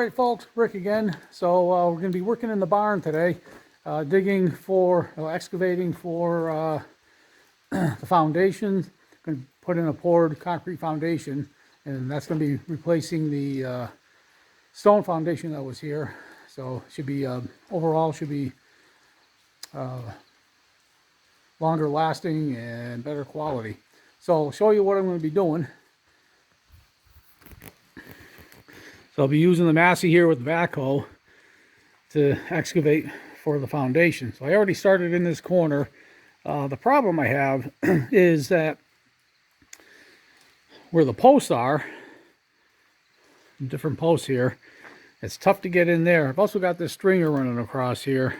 Alright folks, Rick again. So we're going to be working in the barn today, digging for, excavating for the foundation. Going to put in a poured concrete foundation, and that's going to be replacing the stone foundation that was here. So it should be, overall should be longer lasting and better quality. So I'll show you what I'm going to be doing. So I'll be using the Massey here with the backhoe to excavate for the foundation. So I already started in this corner. The problem I have is that where the posts are, different posts here, it's tough to get in there. I've also got this stringer running across here.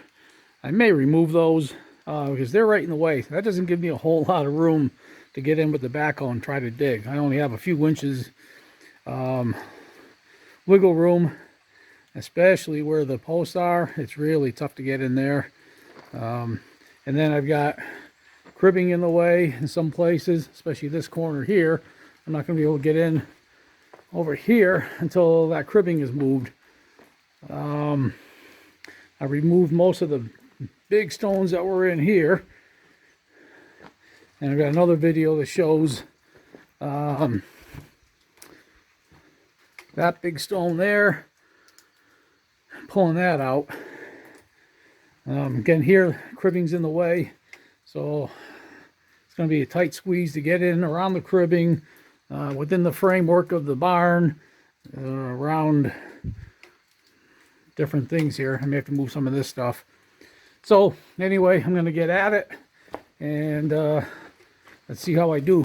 I may remove those because they're right in the way. That doesn't give me a whole lot of room to get in with the backhoe and try to dig. I only have a few inches wiggle room, especially where the posts are. It's really tough to get in there. And then I've got cribbing in the way in some places, especially this corner here. I'm not going to be able to get in over here until that cribbing is moved. I removed most of the big stones that were in here, and I've got another video that shows that big stone there, pulling that out. Again, here cribbing's in the way, so it's going to be a tight squeeze to get in around the cribbing, within the framework of the barn, around different things here. I may have to move some of this stuff. So anyway, I'm going to get at it, and let's see how I do.